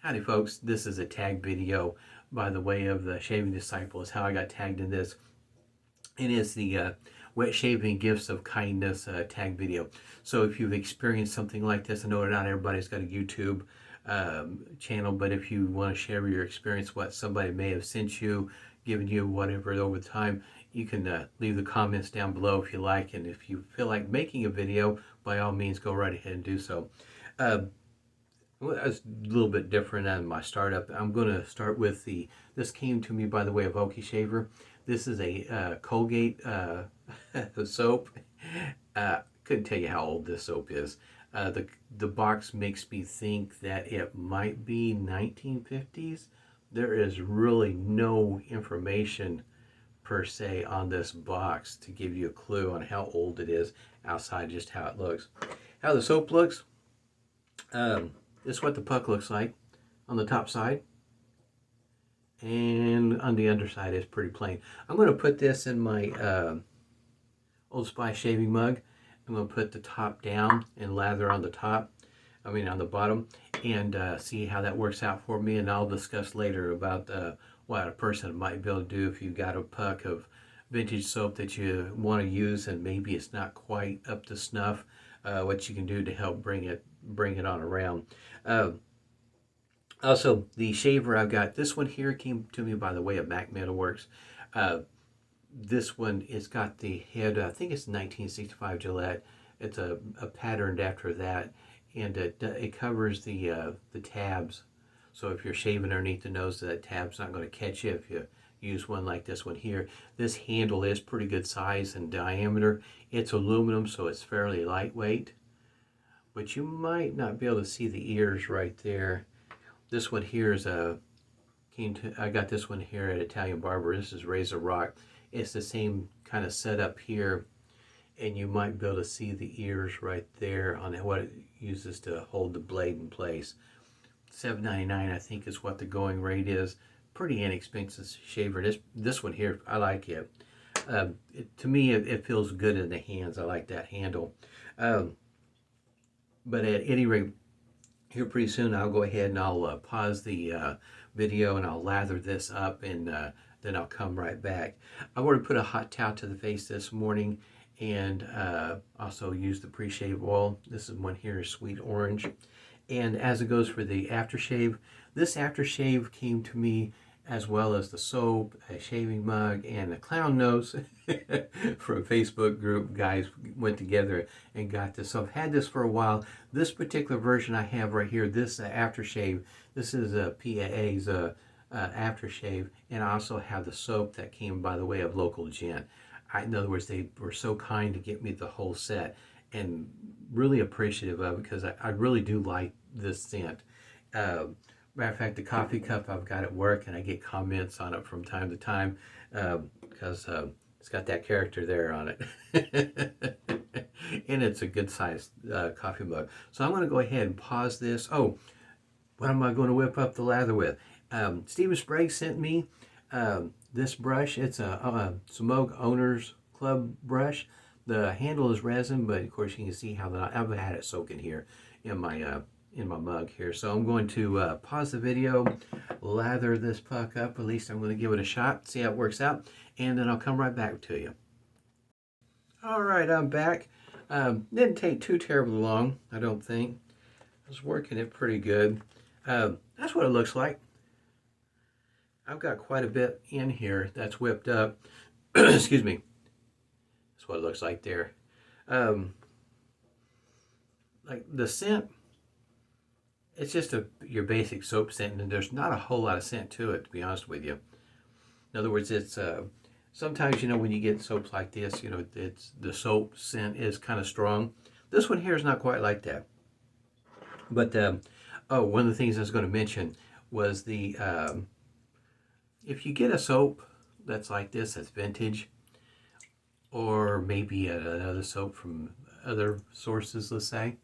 Howdy folks, this is a tag video by the way of the Shaving Disciples, how I got tagged in this. It is the Wet Shaving Gifts of Kindness tag video. So if you've experienced something like this, I know not everybody's got a YouTube channel, but if you want to share your experience, what somebody may have sent you, given you whatever over time, you can leave the comments down below if you like, and if you feel like making a video, by all means go right ahead and do so. Well, that's a little bit different than my startup. I'm going to start with this came to me by the way of Okie Shaver. This is a Colgate soap. Couldn't tell you how old this soap is. The box makes me think that it might be 1950s. There is really no information per se on this box to give you a clue on how old it is outside just how it looks. How the soap looks. This is what the puck looks like on the top side, and on the underside is pretty plain. I'm going to put this in my Old Spice shaving mug. I'm going to put the top down and lather on the top, on the bottom, and see how that works out for me. And I'll discuss later about what a person might be able to do if you've got a puck of vintage soap that you want to use and maybe it's not quite up to snuff. What you can do to help bring it on around. Also, the shaver I've got, this one here came to me by the way of Metalworks. This one, it's got the head, I think it's 1965 Gillette. It's a patterned after that, and it covers the tabs. So if you're shaving underneath the nose, that tab's not going to catch you if you use one like this one here. This handle is pretty good size and diameter. It's aluminum, so it's fairly lightweight, but you might not be able to see the ears right there. This one here is I got this one here at Italian Barber. This is Razor Rock. It's the same kind of setup here, and you might be able to see the ears right there on what it uses to hold the blade in place. $7.99 I think is what the going rate is. Pretty inexpensive shaver. This one here, I like it. To me, it feels good in the hands. I like that handle. But at any rate, here pretty soon I'll go ahead and I'll pause the video and I'll lather this up, and then I'll come right back. I've already put a hot towel to the face this morning, and also used the Preshave oil. This is one here, Sweet Orange. And as it goes for the aftershave, this aftershave came to me as well as the soap, a shaving mug, and a clown nose from a Facebook group. Guys went together and got this. So I've had this for a while. This particular version I have right here, this aftershave, this is PAA's aftershave, and I also have the soap that came by the way of Local Gent. In other words, they were so kind to get me the whole set, and really appreciative of it because I really do like this scent. Matter of fact, the coffee cup I've got at work, and I get comments on it from time to time because it's got that character there on it. And it's a good sized coffee mug. So I'm going to go ahead and pause this. Oh, what am I going to whip up the lather with? Stephen Sprague sent me this brush. It's a Semogue Owners Club brush. The handle is resin, but of course you can see how I've had it soaking here in my mug here. So I'm going to pause the video, lather this puck up. At least I'm going to give it a shot, see how it works out, and then I'll come right back to you. All right, I'm back. Didn't take too terribly long, I don't think. I was working it pretty good. That's what it looks like. I've got quite a bit in here that's whipped up. Excuse me. That's what it looks like there. Like the scent, it's just your basic soap scent, and there's not a whole lot of scent to it, to be honest with you. In other words, it's sometimes, when you get soaps like this, it's the soap scent is kind of strong. This one here is not quite like that. But one of the things I was going to mention was the if you get a soap that's like this, that's vintage, or maybe another soap from other sources, let's say,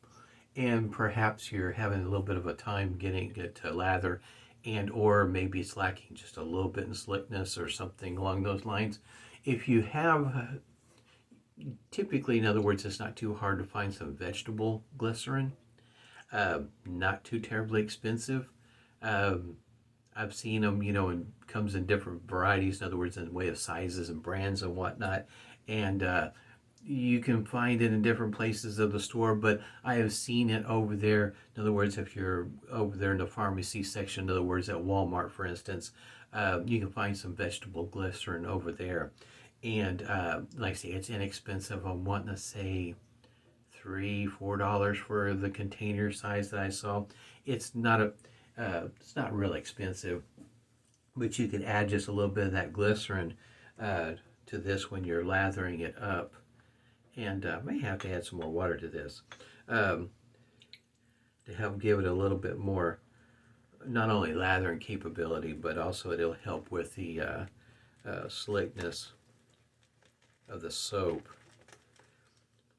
and perhaps you're having a little bit of a time getting it to lather, and or maybe it's lacking just a little bit in slickness or something along those lines. If you have, typically, in other words, it's not too hard to find some vegetable glycerin, not too terribly expensive. I've seen them, you know, and comes in different varieties. In other words, in the way of sizes and brands and whatnot. And you can find it in different places of the store, but I have seen it over there. In other words, if you're over there in the pharmacy section, in other words, at Walmart, for instance, you can find some vegetable glycerin over there. And like I say, it's inexpensive. I'm wanting to say $3, $4 for the container size that I saw. It's not real expensive, but you can add just a little bit of that glycerin to this when you're lathering it up. And may have to add some more water to this to help give it a little bit more, not only lathering capability, but also it'll help with the slickness of the soap.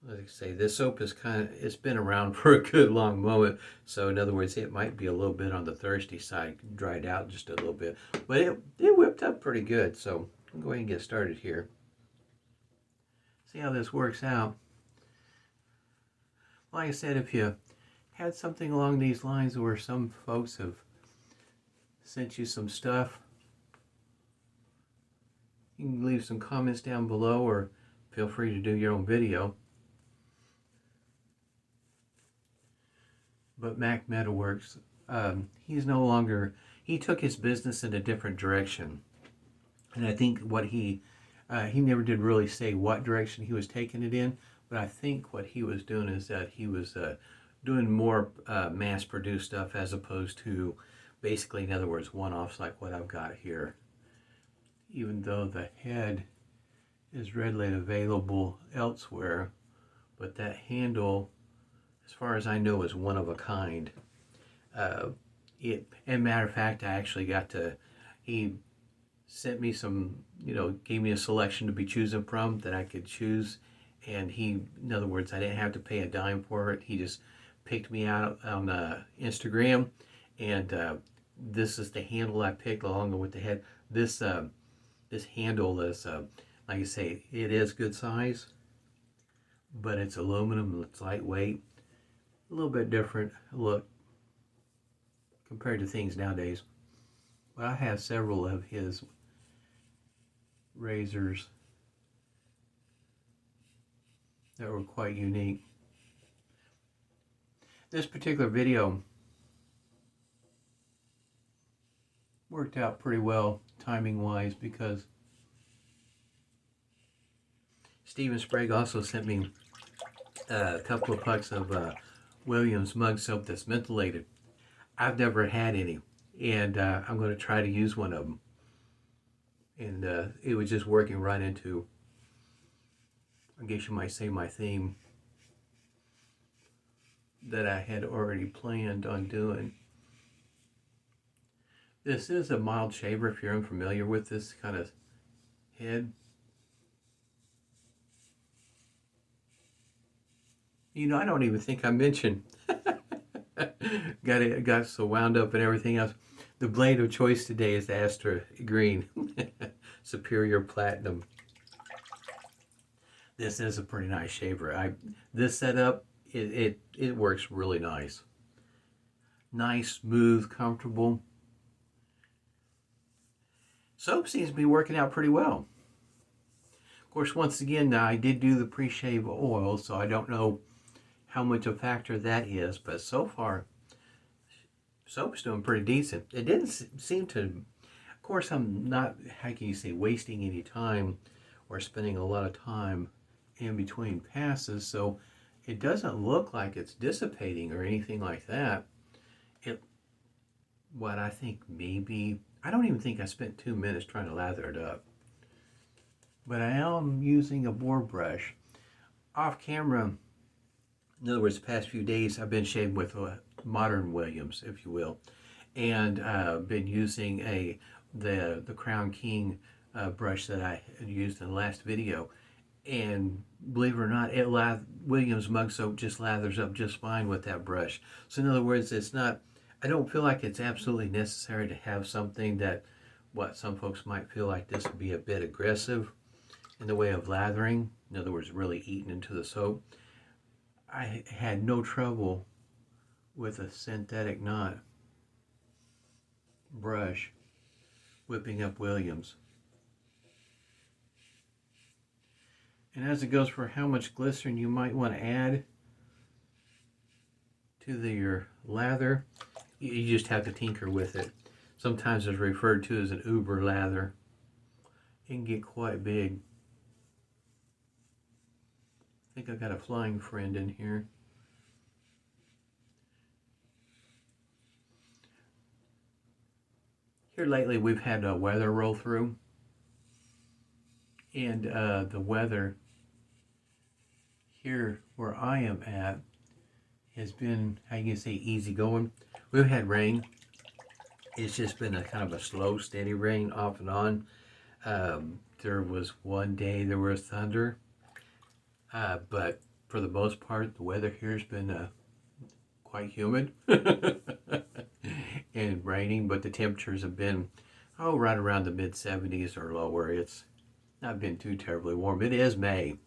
Like I say, this soap is it's been around for a good long moment. So in other words, it might be a little bit on the thirsty side, dried out just a little bit. But it whipped up pretty good. So I'll go ahead and get started here. See how this works out. Like I said, if you had something along these lines where some folks have sent you some stuff, you can leave some comments down below or feel free to do your own video. But Metalworks, he's no longer, he took his business in a different direction. And I think what he never did really say what direction he was taking it in, but I think what he was doing is that he was doing more mass-produced stuff as opposed to basically, in other words, one-offs like what I've got here. Even though the head is readily available elsewhere, but that handle, as far as I know, is one of a kind. And matter of fact, I actually he sent me some, you know, gave me a selection to be choosing from that I could choose. And in other words, I didn't have to pay a dime for it. He just picked me out on Instagram. And this is the handle I picked along with the head. This handle is, like I say, it is good size, but it's aluminum, it's lightweight. A little bit different look compared to things nowadays. But I have several of his razors that were quite unique. This particular video worked out pretty well timing wise because Stephen Sprague also sent me a couple of pucks of Williams mug soap that's mentholated. I've never had any, and I'm going to try to use one of them. And it was just working right into, I guess you might say, my theme that I had already planned on doing. This is a mild shaver if you're unfamiliar with this kind of head. You know, I don't even think I mentioned, got so wound up and everything else. The blade of choice today is the Astra green, Superior Platinum. This is a pretty nice shaver. This setup, it works really nice. Nice, smooth, comfortable. Soap seems to be working out pretty well. Of course, once again, I did do the pre-shave oil, so I don't know how much a factor that is, but so far, soap's doing pretty decent. It didn't seem to, of course, I'm not, how can you say, wasting any time or spending a lot of time in between passes, so it doesn't look like it's dissipating or anything like that. What I think maybe, I don't even think I spent 2 minutes trying to lather it up. But I am using a board brush. Off camera, in other words, the past few days, I've been shaving with a modern Williams, if you will, and been using the Crown King brush that I had used in the last video. And believe it or not, Williams mug soap just lathers up just fine with that brush. So in other words, it's not, I don't feel like it's absolutely necessary to have something that, what some folks might feel like this would be a bit aggressive in the way of lathering. In other words, really eating into the soap. I had no trouble with a synthetic knot. brush, whipping up Williams. And as it goes for how much glycerin you might want to add to your lather, you just have to tinker with it. Sometimes it's referred to as an uber lather. It can get quite big. I think I've got a flying friend in here. Here lately we've had a weather roll through, and the weather here where I am at has been, how you can say, easy going. We've had rain. It's just been a kind of a slow, steady rain off and on. There was one day there was thunder, but for the most part, the weather here has been quite humid and raining, but the temperatures have been, right around the mid-70s or lower. It's not been too terribly warm. It is May,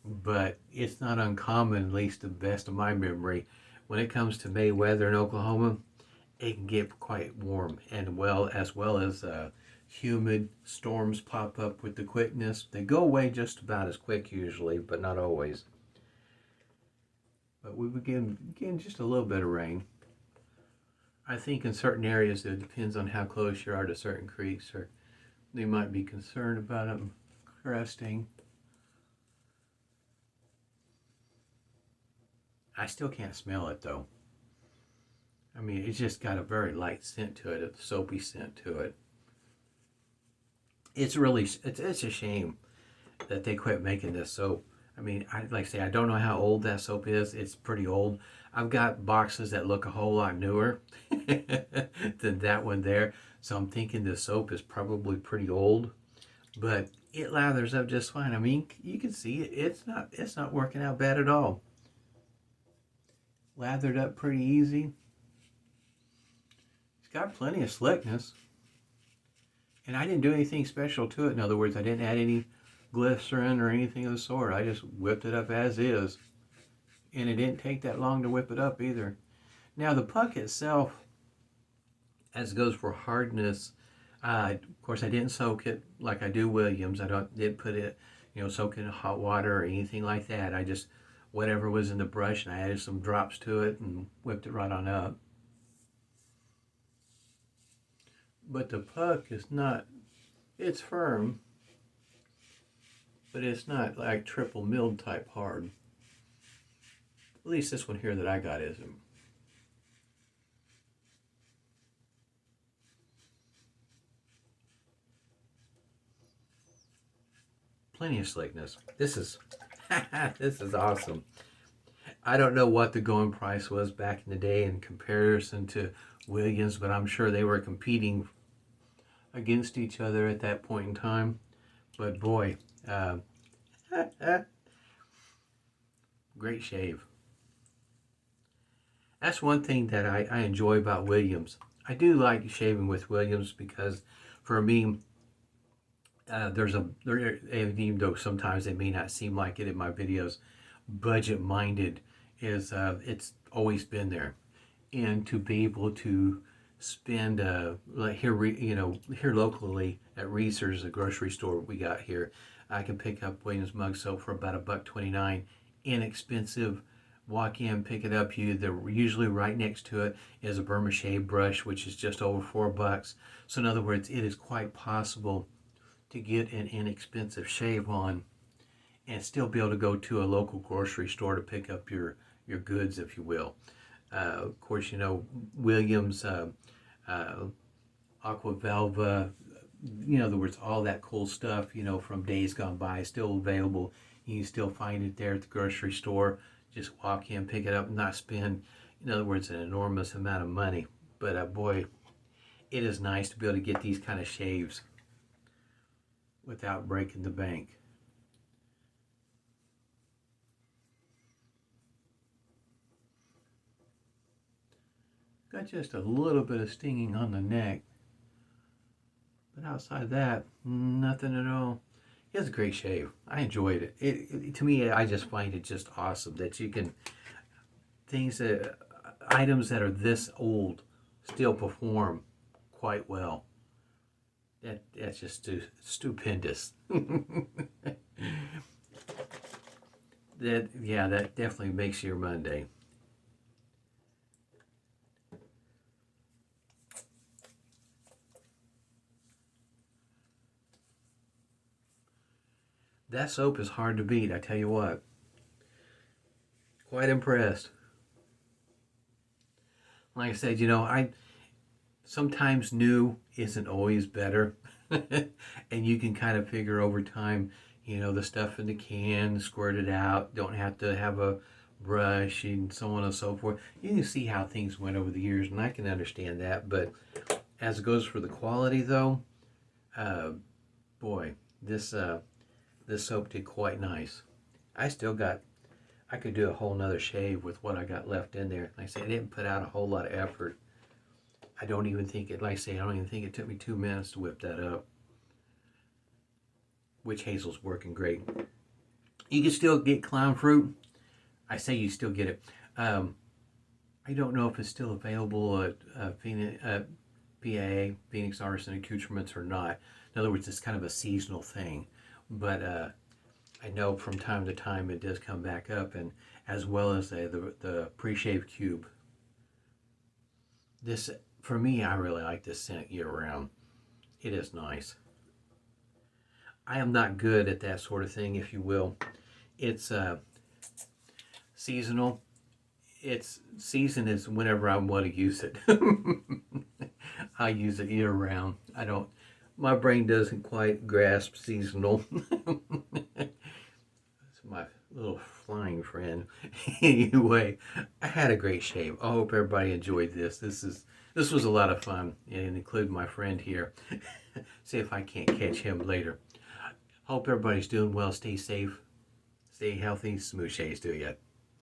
but it's not uncommon, at least to the best of my memory, when it comes to May weather in Oklahoma, it can get quite warm, and as well as humid. Storms pop up with the quickness. They go away just about as quick usually, but not always. But we begin just a little bit of rain. I think in certain areas it depends on how close you are to certain creeks, or they might be concerned about them cresting. I still can't smell it though. I mean, it's just got a very light scent to it, a soapy scent to it. It's a shame that they quit making this soap. I mean, like I say, I don't know how old that soap is. It's pretty old. I've got boxes that look a whole lot newer than that one there. So I'm thinking the soap is probably pretty old, but it lathers up just fine. I mean, you can see it. It's not working out bad at all. Lathered up pretty easy. It's got plenty of slickness. And I didn't do anything special to it. In other words, I didn't add any glycerin or anything of the sort. I just whipped it up as is. And it didn't take that long to whip it up either. Now the puck itself, as it goes for hardness, of course I didn't soak it like I do Williams. Didn't put it, soak it in hot water or anything like that. I just, whatever was in the brush, and I added some drops to it and whipped it right on up. But the puck is not, it's firm, but it's not like triple milled type hard. At least this one here that I got isn't. Plenty of slickness. This is this is awesome. I don't know what the going price was back in the day in comparison to Williams, but I'm sure they were competing against each other at that point in time. But boy, great shave. That's one thing that I enjoy about Williams. I do like shaving with Williams because for me, even though sometimes it may not seem like it in my videos, budget minded is it's always been there. And to be able to spend like here locally at Reese's, a grocery store we got here, I can pick up Williams mug soap for about $1.29, inexpensive. Walk in, pick it up. Usually right next to it is a Preshave brush, which is just over $4. So in other words, it is quite possible to get an inexpensive shave on and still be able to go to a local grocery store to pick up your goods, if you will. Of course, Williams, Aqua Velva, in other words, all that cool stuff, from days gone by, still available. You can still find it there at the grocery store. Just walk in, pick it up, and not spend, in other words, an enormous amount of money. But boy, it is nice to be able to get these kind of shaves without breaking the bank. Got just a little bit of stinging on the neck, but outside of that, nothing at all. It's a great shave. I enjoyed it. It to me, I just find it just awesome that you can, items that are this old still perform quite well. That's just stupendous. That definitely makes your Monday. That soap is hard to beat, I tell you what. Quite impressed. Like I said, I sometimes new isn't always better. And you can kind of figure over time, the stuff in the can, squirt it out, don't have to have a brush and so on and so forth. You can see how things went over the years, and I can understand that. But as it goes for the quality, though, boy, this soap did quite nice. I could do a whole nother shave with what I got left in there. Like I said, I didn't put out a whole lot of effort. I don't even think it took me 2 minutes to whip that up. Witch hazel's working great. You can still get clown fruit. I say you still get it. I don't know if it's still available at PA, Phoenix Artisan Accoutrements, or not. In other words, it's kind of a seasonal thing. But I know from time to time it does come back up, and as well as the Preshave cube. This, for me, I really like this scent year round. It is nice. I am not good at that sort of thing, if you will. It's seasonal. Its season is whenever I want to use it. I use it year round. My brain doesn't quite grasp seasonal. It's my little flying friend. Anyway, I had a great shave. I hope everybody enjoyed this. This was a lot of fun, and include my friend here. See if I can't catch him later. Hope everybody's doing well. Stay safe. Stay healthy. Smooth shaves to you.